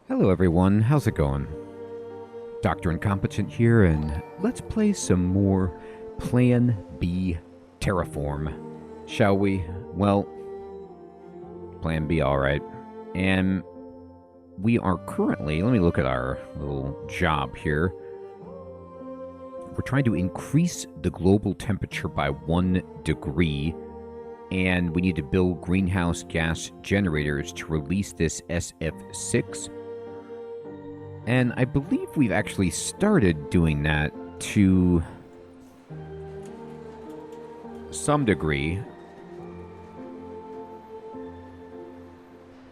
Hello everyone, how's it going? Dr. Incompetent here, and let's play some more Plan B Terraform, shall we? Well, Plan B, alright. And we are currently, let me look at our little job here. We're trying to increase the global temperature by 1 degree, and we need to build greenhouse gas generators to release this SF6. And I believe we've actually started doing that to some degree.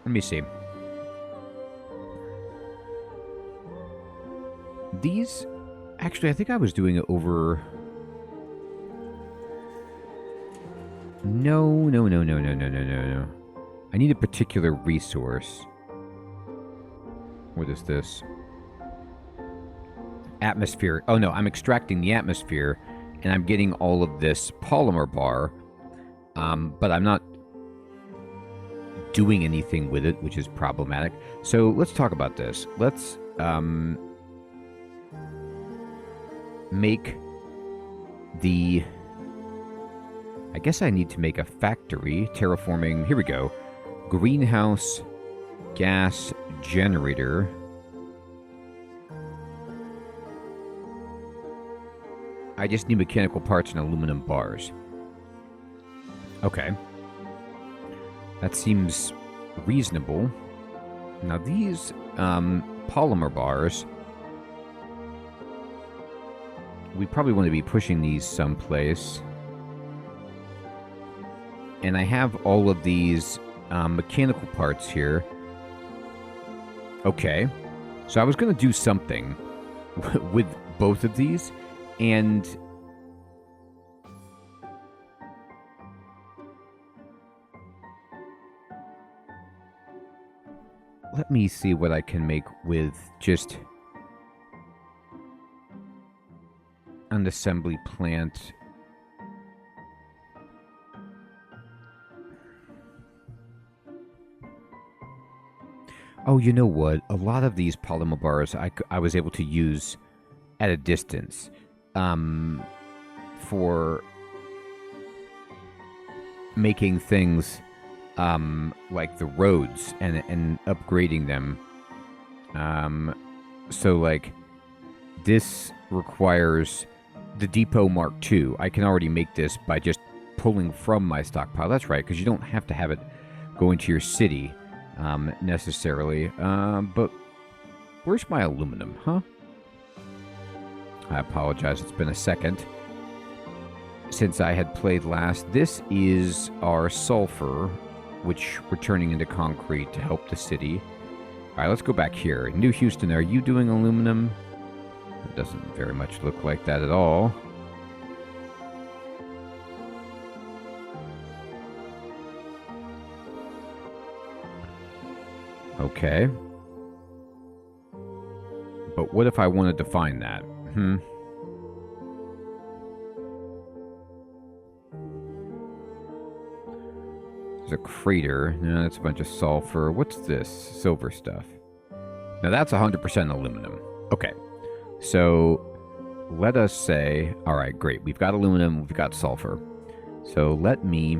Let me see. These, actually, I think I was doing it over... No. I need a particular resource. What is this? Atmosphere. Oh no, I'm extracting the atmosphere, and I'm getting all of this polymer bar, but I'm not doing anything with it, which is problematic. So let's talk about this. Let's make the... I guess I need to make a factory. Terraforming. Here we go. Greenhouse gas generator. I just need mechanical parts and aluminum bars. Okay. That seems reasonable. Now these polymer bars, we probably want to be pushing these someplace. And I have all of these mechanical parts here. Okay. So I was going to do something with both of these. And let me see what I can make with just an assembly plant. Oh, you know what? A lot of these polymer bars I was able to use at a distance. For making things like the roads and upgrading them. So like this requires the Depot Mark II. I can already make this by just pulling from my stockpile. That's right, because you don't have to have it go into your city necessarily. But where's my aluminum, huh? I apologize, it's been a second since I had played last. This is our sulfur, which we're turning into concrete to help the city. Alright, let's go back here. New Houston, are you doing aluminum? It doesn't very much look like that at all. Okay. But what if I wanted to find that? There's a crater. No, that's a bunch of sulfur. What's this? Silver stuff. Now that's 100% aluminum. Okay. So let us say, all right, great. We've got aluminum. We've got sulfur. So let me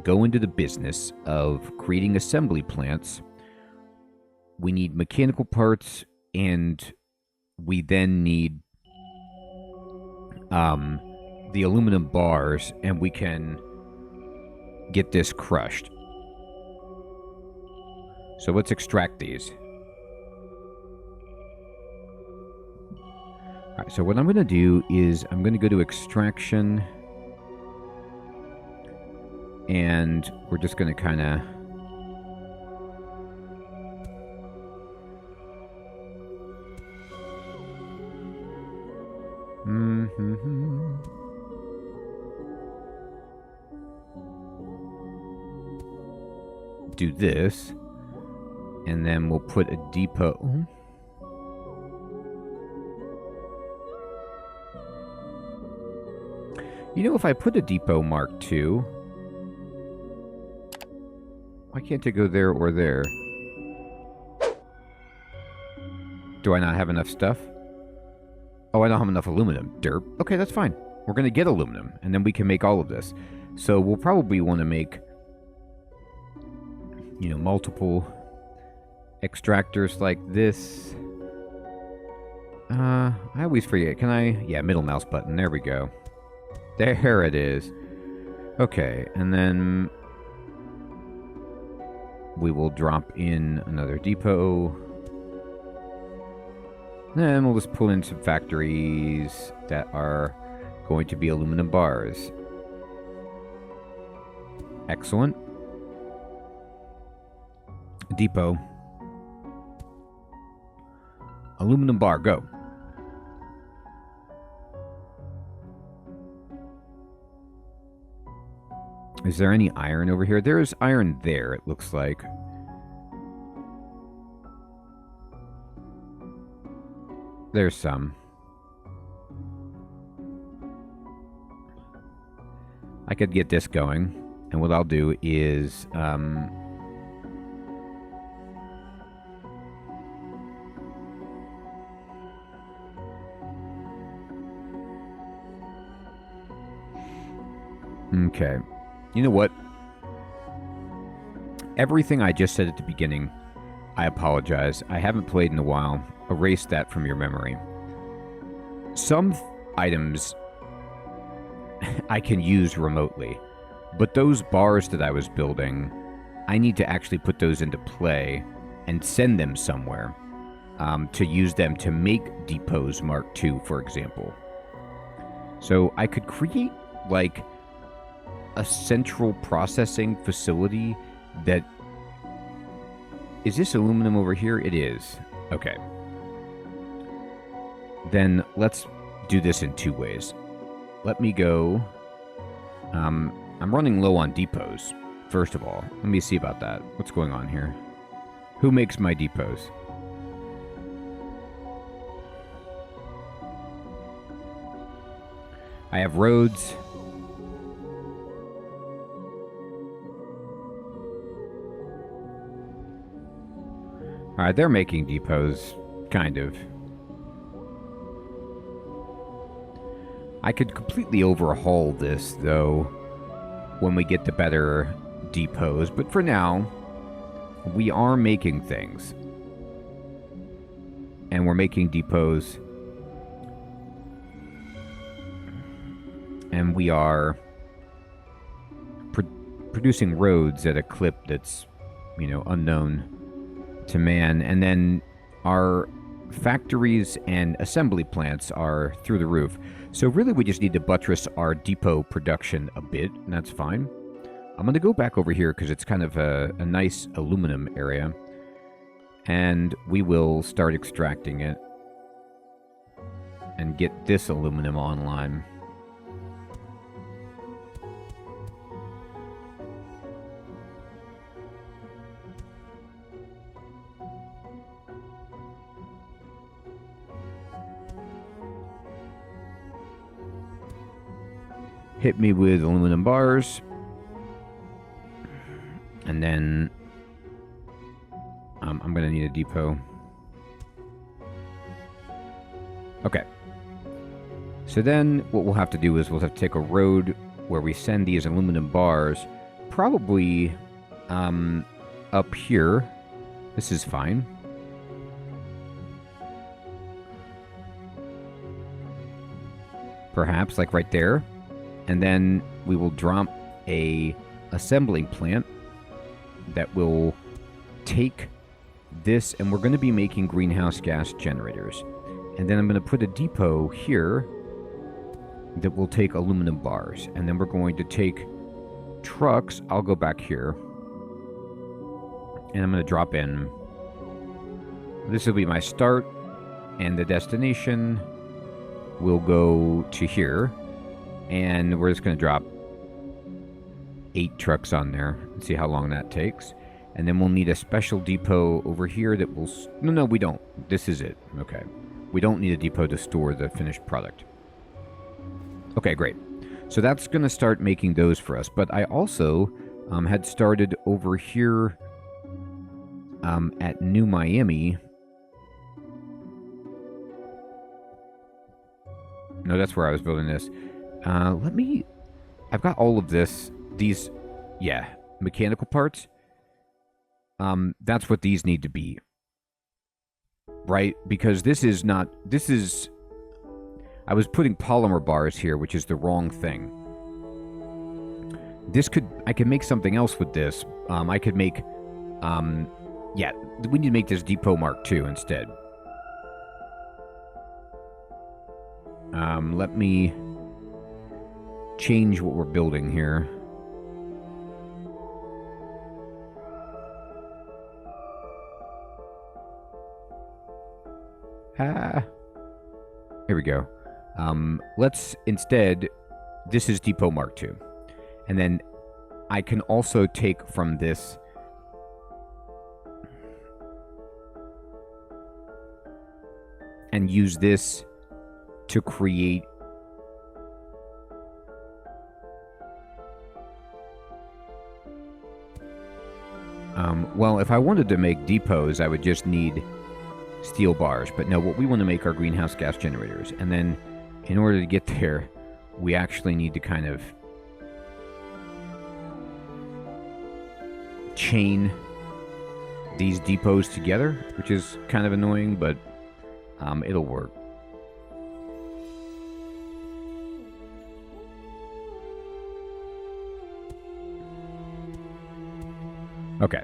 go into the business of creating assembly plants. We need mechanical parts, and we then need the aluminum bars, and we can get this crushed. So let's extract these. Alright, so what I'm going to do is I'm going to go to extraction, and we're just going to kind of... do this, and then we'll put a depot. You know, if I put a Depot Mark II, why can't it go there or there? Do I not have enough stuff? Oh, I don't have enough aluminum. Derp. Okay, that's fine. We're going to get aluminum, and then we can make all of this. So we'll probably want to make, you know, multiple extractors like this. I always forget. Can I? Yeah, middle mouse button. There we go. There it is. Okay, and then we will drop in another depot. Then we'll just pull in some factories that are going to be aluminum bars. Excellent. Depot. Aluminum bar, go. Is there any iron over here? There is iron there, it looks like. There's some. I could get this going, and what I'll do is okay. You know what? Everything I just said at the beginning, I apologize. I haven't played in a while. Erase that from your memory. Some items I can use remotely, but those bars that I was building, I need to actually put those into play and send them somewhere to use them to make depots Mark II, for example. So I could create like a central processing facility that... Is this aluminum over here? It is. Okay. Then let's do this in two ways. Let me go... I'm running low on depots, first of all. Let me see about that. What's going on here? Who makes my depots? I have roads. Alright, they're making depots, kind of. I could completely overhaul this, though, when we get the better depots. But for now, we are making things. And we're making depots. And we are producing roads at a clip that's, you know, unknown to man. And then our factories and assembly plants are through the roof. So really we just need to buttress our depot production a bit, and that's fine. I'm going to go back over here because it's kind of a nice aluminum area. And we will start extracting it and get this aluminum online. Hit me with aluminum bars. And then I'm going to need a depot. Okay. So then what we'll have to do is we'll have to take a road where we send these aluminum bars. Probably up here. This is fine. Perhaps like right there. And then we will drop a assembling plant that will take this, and we're going to be making greenhouse gas generators. And then I'm going to put a depot here that will take aluminum bars. And then we're going to take trucks. I'll go back here. And I'm going to drop in. This will be my start, and the destination will go to here. And we're just going to drop 8 trucks on there and see how long that takes. And then we'll need a special depot over here that will... No, we don't. This is it. Okay. We don't need a depot to store the finished product. Okay, great. So that's going to start making those for us. But I also had started over here at New Miami No, that's where I was building this. Let me... I've got all of this. These... Yeah, mechanical parts. That's what these need to be. Right? Because this is not... This is... I was putting polymer bars here, which is the wrong thing. This could... I could make something else with this. I could make... yeah, we need to make this Depot Mark II instead. Let me change what we're building here. Here we go. Let's instead, this is Depot Mark II. And then I can also take from this and use this to create well, if I wanted to make depots, I would just need steel bars. But no, what we want to make are greenhouse gas generators. And then in order to get there, we actually need to kind of chain these depots together, which is kind of annoying, but it'll work. Okay.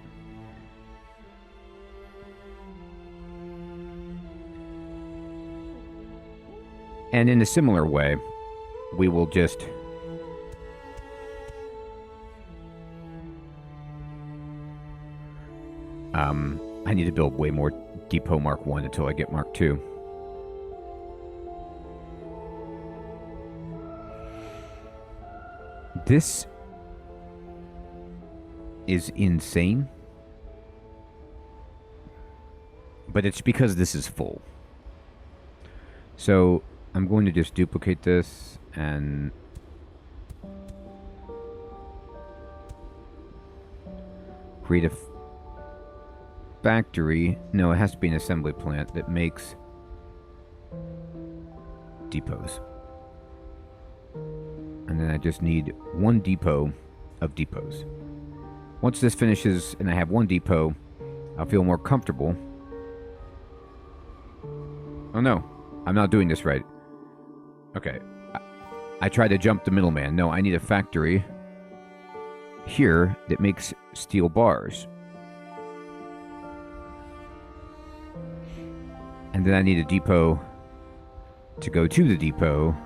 And in a similar way, we will just I need to build way more Depot Mark I until I get Mark II. This is insane. But it's because this is full. So I'm going to just duplicate this and create a factory. No, it has to be an assembly plant that makes depots. And then I just need one depot of depots. Once this finishes and I have one depot, I'll feel more comfortable. Oh no, I'm not doing this right. Okay, I tried to jump the middleman. No, I need a factory here that makes steel bars. And then I need a depot to go to the depot.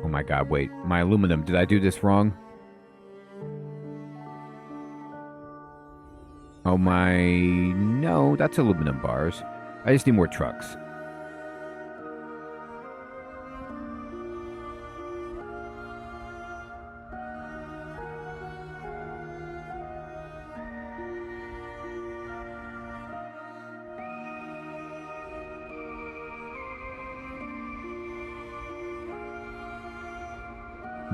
Oh my god, wait. My aluminum, did I do this wrong? Oh my... No, that's aluminum bars. I just need more trucks.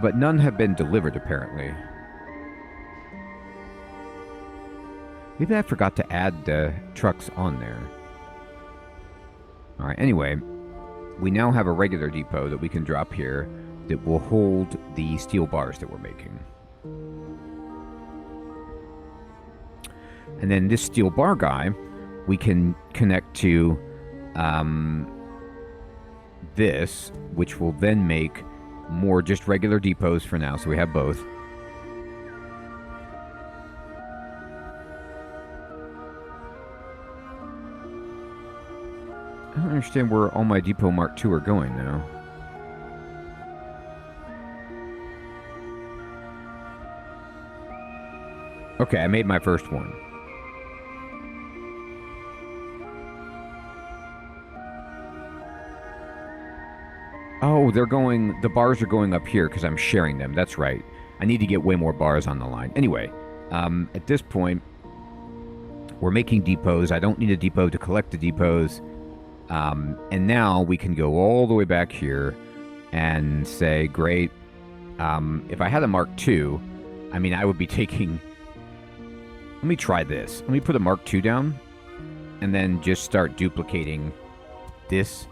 But none have been delivered, apparently. Maybe I forgot to add the trucks on there. Alright, anyway. We now have a regular depot that we can drop here that will hold the steel bars that we're making. And then this steel bar guy, we can connect to this, which will then make more just regular depots for now, so we have both. I don't understand where all my Depot Mark II are going now. Okay, I made my first one. Oh, they're going... The bars are going up here because I'm sharing them. That's right. I need to get way more bars on the line. Anyway, at this point, we're making depots. I don't need a depot to collect the depots. And now we can go all the way back here and say, great. If I had a Mark II, I mean, I would be taking... Let me try this. Let me put a Mark II down. and then just start duplicating this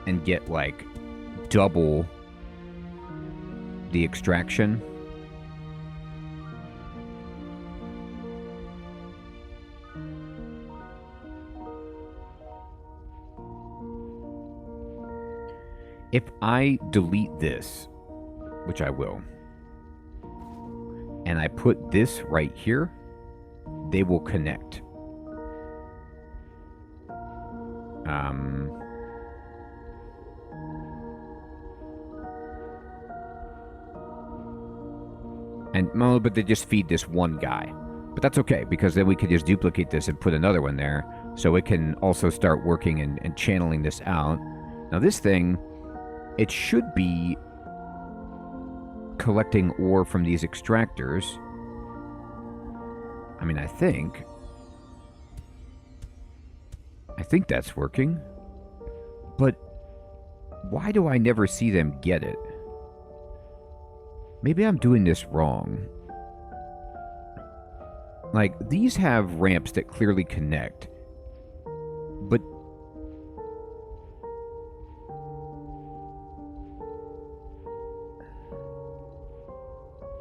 and get like double the extraction. If I delete this, which I will, and I put this right here, they will connect. But they just feed this one guy. But that's okay, because then we could just duplicate this and put another one there, so it can also start working and channeling this out. Now this thing, it should be collecting ore from these extractors. I mean, I think that's working. But why do I never see them get it? Maybe I'm doing this wrong. Like, these have ramps that clearly connect. But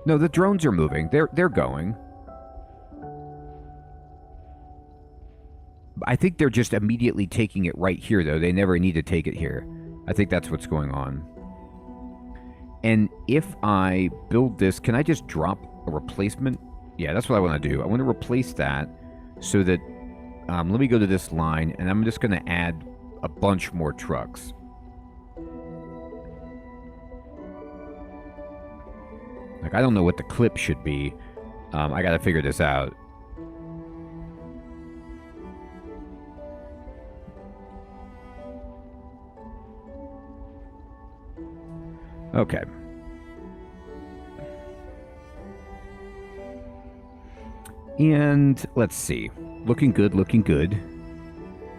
no, the drones are moving. They're going. I think they're just immediately taking it right here, though. They never need to take it here. I think that's what's going on. And if I build this, can I just drop a replacement? Yeah, that's what I want to do. I want to replace that so that... let me go to this line, and I'm just going to add a bunch more trucks. Like, I don't know what the clip should be. I got to figure this out. Okay. And let's see. Looking good, looking good.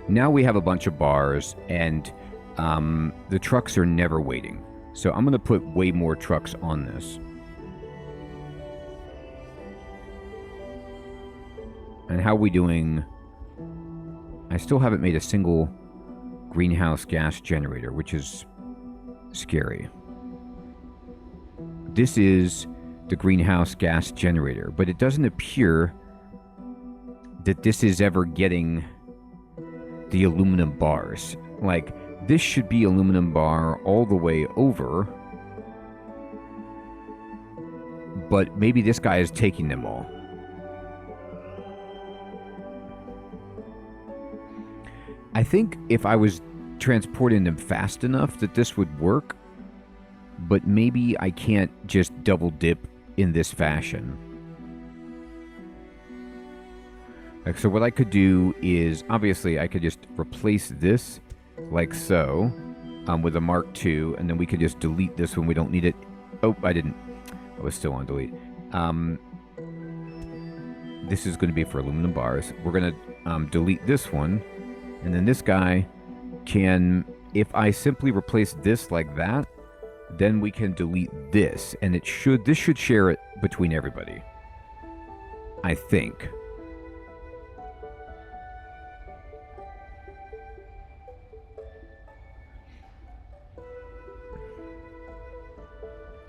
Now we have a bunch of bars, and the trucks are never waiting. So I'm going to put way more trucks on this. And how are we doing? I still haven't made a single greenhouse gas generator, which is scary. This is the greenhouse gas generator, but it doesn't appear that this is ever getting the aluminum bars. Like, this should be aluminum bar all the way over, but maybe this guy is taking them all. I think if I was transporting them fast enough that this would work, but maybe I can't just double dip in this fashion. Like, so what I could do is, obviously, I could just replace this like so with a Mark II, and then we could just delete this when we don't need it. Oh, I didn't. I was still on delete. This is going to be for aluminum bars. We're going to delete this one, and then this guy can, if I simply replace this like that, then we can delete this, and this should share it between everybody, I think.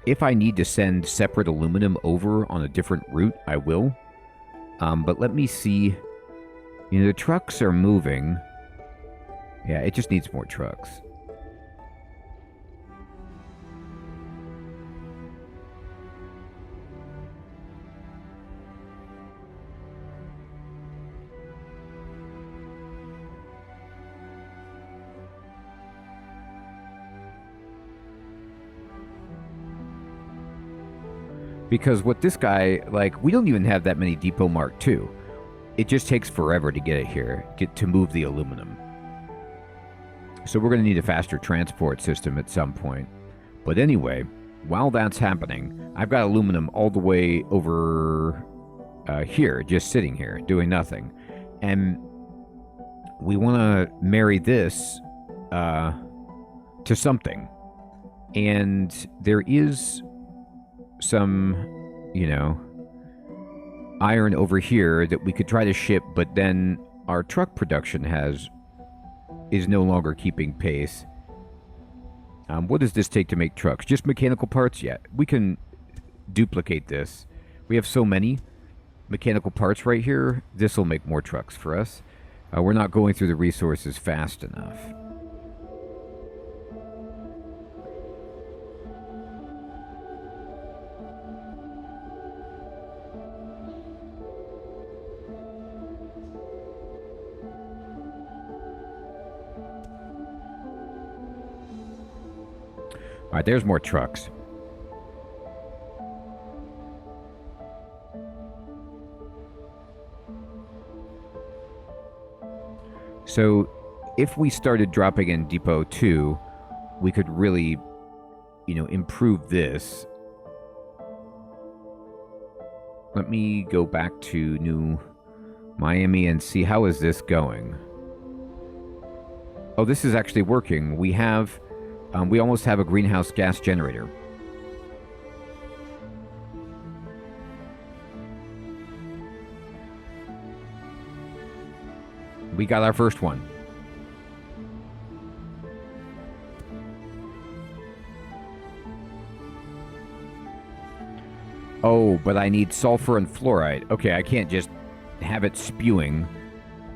If I need to send separate aluminum over on a different route, I will. But let me see. You know, the trucks are moving. Yeah, it just needs more trucks. Because what this guy, like, we don't even have that many Depot Mark II. It just takes forever to get it here, to move the aluminum. So we're going to need a faster transport system at some point. But anyway, while that's happening, I've got aluminum all the way over here, just sitting here, doing nothing. And we want to marry this to something. And there is some, you know, iron over here that we could try to ship, but then our truck production is no longer keeping pace. What does this take to make trucks? Just mechanical parts? Yeah, we can duplicate this. We have so many mechanical parts right here. This will make more trucks for us. We're not going through the resources fast enough. All right, there's more trucks. So if we started dropping in Depot 2, we could really, improve this. Let me go back to New Miami and see how is this going. Oh, this is actually working. We almost have a greenhouse gas generator. We got our first one. Oh, but I need sulfur and fluoride. Okay, I can't just have it spewing.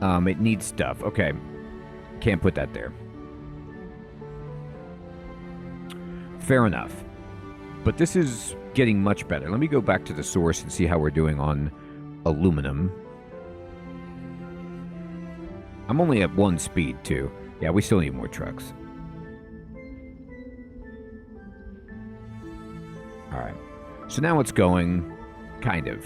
It needs stuff. Okay. Can't put that there. Fair enough. But this is getting much better. Let me go back to the source and see how we're doing on aluminum. I'm only at 1 speed, too. Yeah, we still need more trucks. Alright. So now it's going, kind of.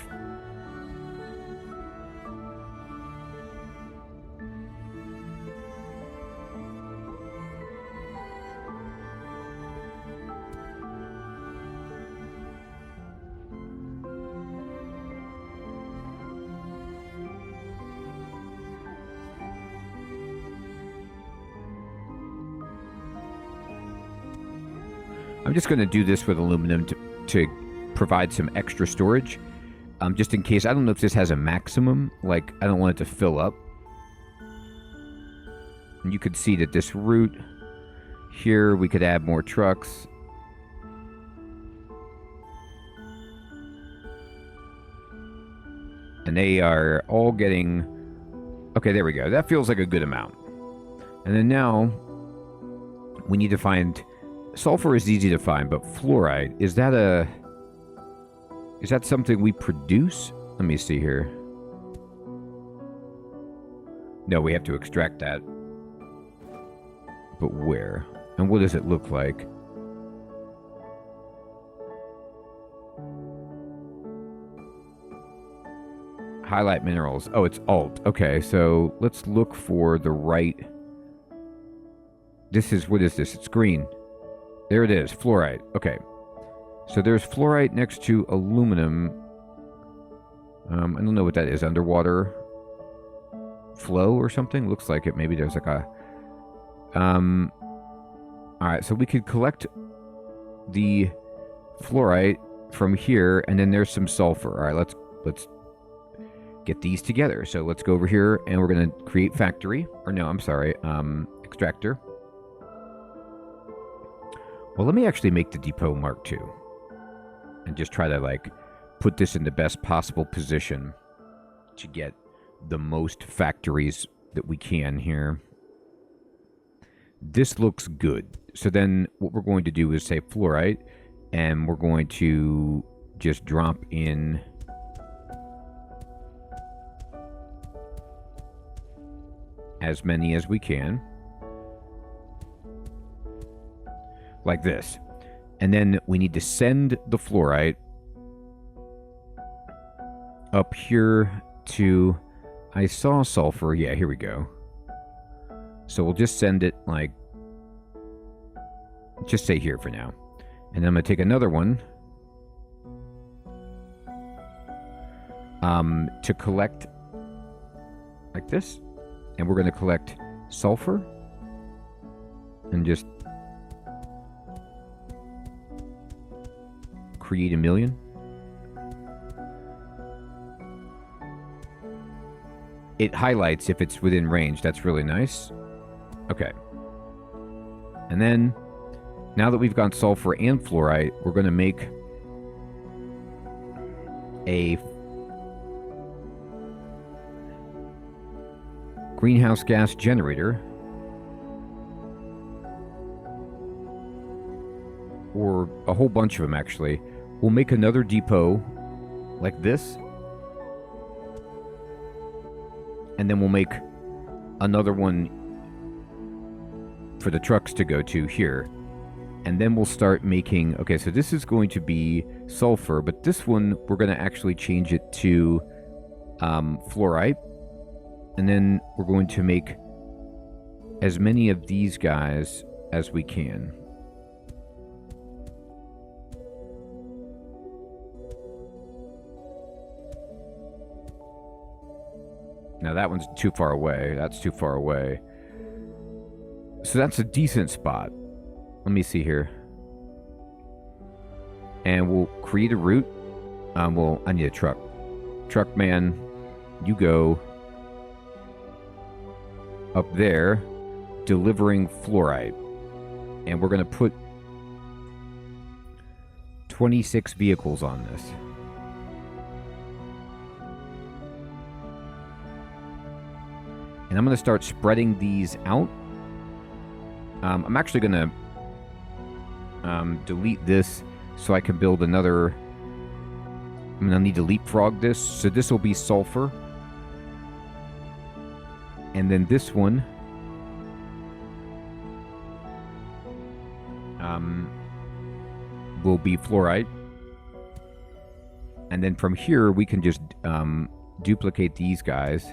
I'm just going to do this with aluminum to provide some extra storage. Just in case. I don't know if this has a maximum. Like, I don't want it to fill up. And you could see that this route here, we could add more trucks. And they are all getting... Okay, there we go. That feels like a good amount. And then now, we need to find... Sulfur is easy to find, but fluoride, is that something we produce? Let me see here. No, we have to extract that. But where? And what does it look like? Highlight minerals. Oh, it's alt. Okay, so let's look for the right... What is this? It's green. There it is, fluorite. Okay. So there's fluorite next to aluminum. I don't know what that is. Underwater flow or something? Looks like it. Maybe there's like a... Alright, so we could collect the fluorite from here, and then there's some sulfur. Alright, let's get these together. So let's go over here, and we're going to create factory. Or no, I'm sorry. Extractor. Well, let me actually make the depot Mark II. And just try to, like, put this in the best possible position to get the most factories that we can here. This looks good. So then what we're going to do is say fluorite, and we're going to just drop in as many as we can. Like this. And then we need to send the fluorite up here to... I saw sulfur. Yeah, here we go. So we'll just send it, like... Just say here for now. And then I'm going to take another one. To collect... Like this. And we're going to collect sulfur. And just... create 1,000,000. it highlights if it's within range. That's really nice. Okay. And then, now that we've got sulfur and fluorite, we're going to make a greenhouse gas generator. Or a whole bunch of them, actually. We'll make another depot like this. And then we'll make another one for the trucks to go to here. And then we'll start making... Okay, so this is going to be sulfur, but this one, we're going to actually change it to fluorite. And then we're going to make as many of these guys as we can. Now that one's too far away. That's too far away. So that's a decent spot. Let me see here. And we'll create a route. Well, I need a truck. Truck man, you go up there, delivering fluorite. And we're going to put 26 vehicles on this. And I'm going to start spreading these out. I'm actually going to delete this so I can build another. I'm going to need to leapfrog this. So this will be sulfur. And then this one will be fluorite. And then from here, we can just duplicate these guys.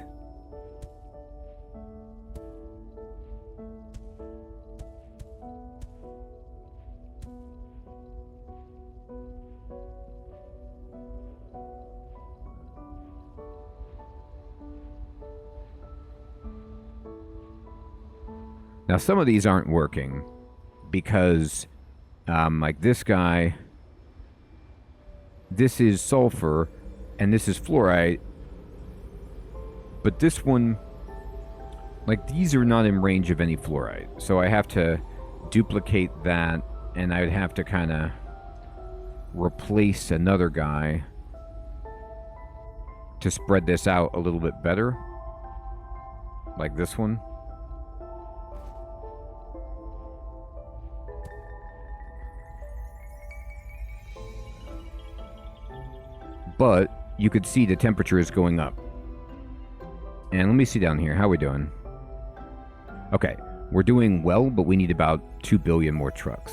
Now, some of these aren't working because, like this guy, this is sulfur and this is fluorite. But this one, like these are not in range of any fluorite. So I have to duplicate that and I would have to kind of replace another guy to spread this out a little bit better. Like this one. But you could see the temperature is going up. And let me see down here. How are we doing? Okay. We're doing well, but we need about 2 billion more trucks.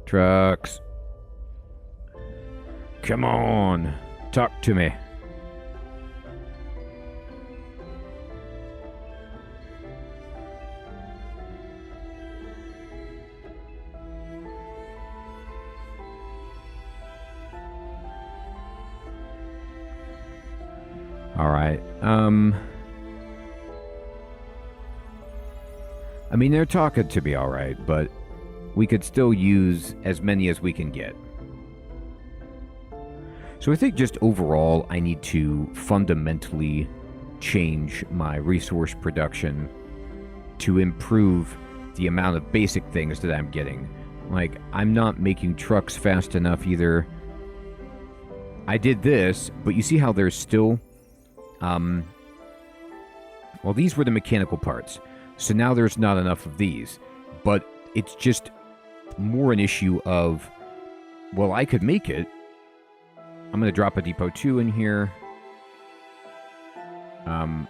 Trucks. Come on. Talk to me. All right. I mean, they're talking to me all right, but we could still use as many as we can get. So I think just overall, I need to fundamentally change my resource production to improve the amount of basic things that I'm getting. Like, I'm not making trucks fast enough either. I did this, but you see how there's still... well, these were the mechanical parts. So now there's not enough of these. But it's just more an issue of, well, I could make it. I'm going to drop a Depot 2 in here. And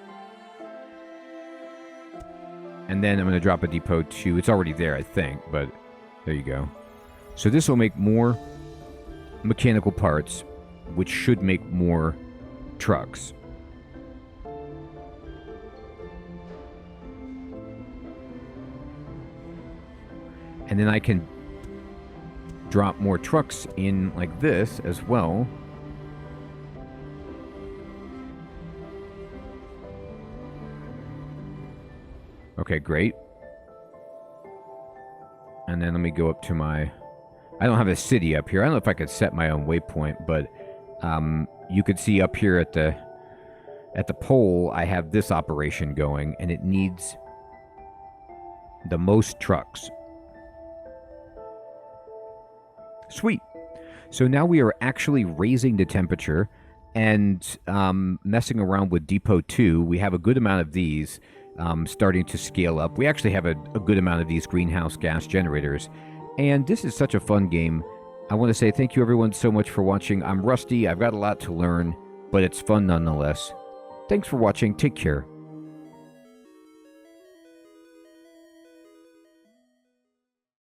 then I'm going to drop a Depot 2. It's already there, I think, but there you go. So this will make more mechanical parts, which should make more trucks. And then I can drop more trucks in like this as well. Okay, great. And then let me go up to my... I don't have a city up here. I don't know if I could set my own waypoint, but you could see up here at the pole, I have this operation going, and it needs the most trucks. Sweet. So now we are actually raising the temperature and messing around with Depot 2. We have a good amount of these starting to scale up. We actually have a good amount of these greenhouse gas generators. And this is such a fun game. I want to say thank you everyone so much for watching. I'm rusty. I've got a lot to learn, but it's fun nonetheless. Thanks for watching. Take care.